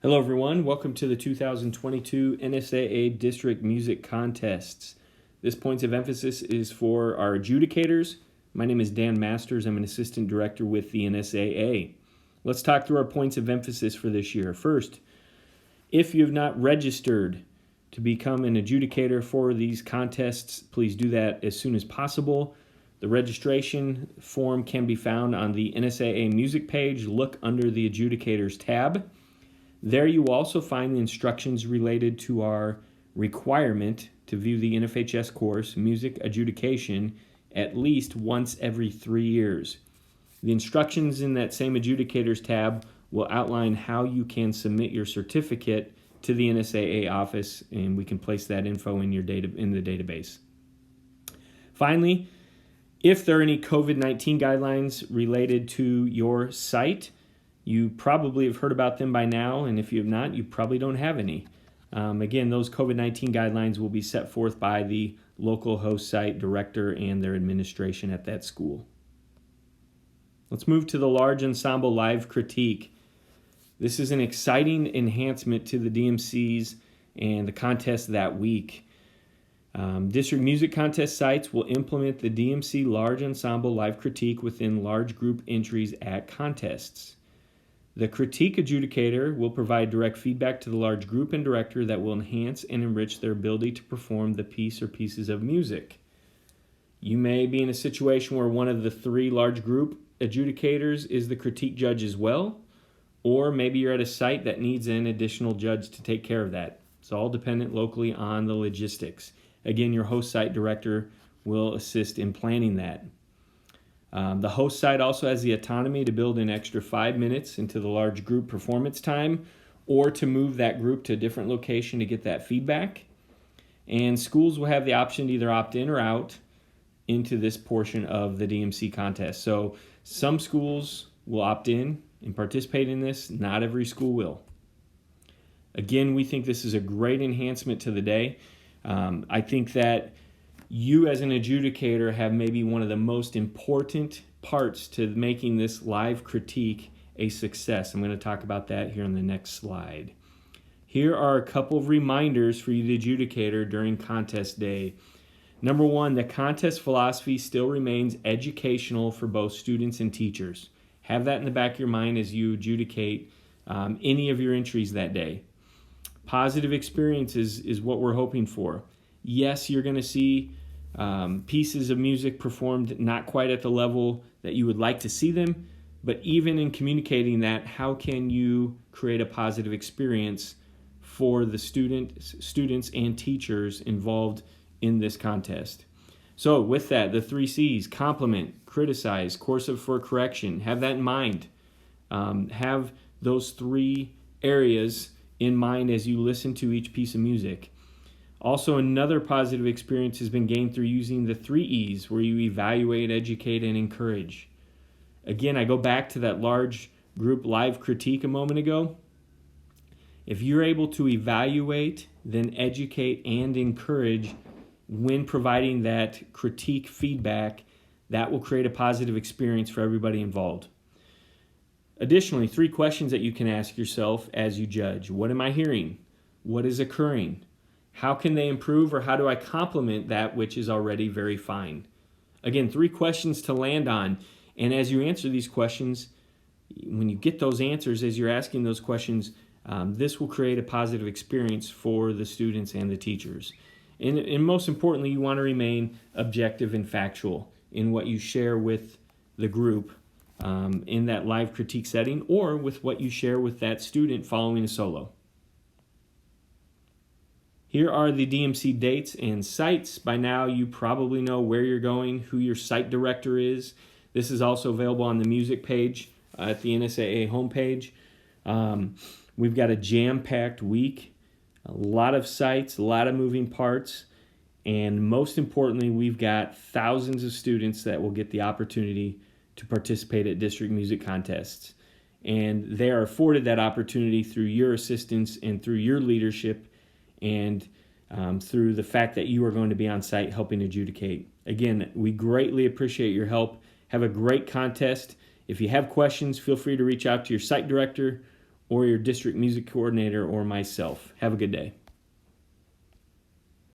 Hello everyone, welcome to the 2022 NSAA District Music Contests. This point of emphasis is for our adjudicators. My name is Dan Masters, I'm an assistant director with the NSAA. Let's talk through our points of emphasis for this year. First, if you have not registered to become an adjudicator for these contests, please do that as soon as possible. The registration form can be found on the NSAA music page. Look under the Adjudicators tab. There you will also find the instructions related to our requirement to view the NFHS course, Music Adjudication, at least once every 3 years. The instructions in that same Adjudicators tab will outline how you can submit your certificate to the NSAA office, and we can place that info in the database. Finally, if there are any COVID-19 guidelines related to your site, you probably have heard about them by now, and if you have not, you probably don't have any. Again, those COVID-19 guidelines will be set forth by the local host site director and their administration at that school. Let's move to the large ensemble live critique. This is an exciting enhancement to the DMCs and the contest that week. District music contest sites will implement the DMC large ensemble live critique within large group entries at contests. The critique adjudicator will provide direct feedback to the large group and director that will enhance and enrich their ability to perform the piece or pieces of music. You may be in a situation where one of the 3 large group adjudicators is the critique judge as well, or maybe you're at a site that needs an additional judge to take care of that. It's all dependent locally on the logistics. Again, your host site director will assist in planning that. The host site also has the autonomy to build an extra 5 minutes into the large group performance time or to move that group to a different location to get that feedback. And schools will have the option to either opt in or out into this portion of the DMC contest. So some schools will opt in and participate in this. Not every school will. Again, we think this is a great enhancement to the day. I think that you as an adjudicator have maybe one of the most important parts to making this live critique a success. I'm going to talk about that here on the next slide. Here are a couple of reminders for you, the adjudicator, during contest day. Number 1, the contest philosophy still remains educational for both students and teachers. Have that in the back of your mind as you adjudicate any of your entries that day. Positive experiences is what we're hoping for. Yes, you're going to see pieces of music performed not quite at the level that you would like to see them, but even in communicating that, how can you create a positive experience for the students and teachers involved in this contest? So with that, the 3 C's, compliment, criticize, course for correction, have that in mind. Have those 3 areas in mind as you listen to each piece of music. Also, another positive experience has been gained through using the 3 E's, where you evaluate, educate, and encourage. Again, I go back to that large group live critique a moment ago. If you're able to evaluate, then educate and encourage when providing that critique feedback, that will create a positive experience for everybody involved. Additionally, 3 questions that you can ask yourself as you judge. What am I hearing? What is occurring? How can they improve, or how do I complement that which is already very fine? Again, 3 questions to land on. And as you answer these questions, when you get those answers as you're asking those questions, this will create a positive experience for the students and the teachers. And most importantly, you want to remain objective and factual in what you share with the group in that live critique setting, or with what you share with that student following a solo. Here are the DMC dates and sites. By now, you probably know where you're going, who your site director is. This is also available on the music page at the NSAA homepage. We've got a jam-packed week, a lot of sites, a lot of moving parts, and most importantly, we've got thousands of students that will get the opportunity to participate at district music contests. And they are afforded that opportunity through your assistance and through your leadership, and through the fact that you are going to be on site helping adjudicate. Again, we greatly appreciate your help. Have a great contest. If you have questions, feel free to reach out to your site director or your district music coordinator or myself. Have a good day.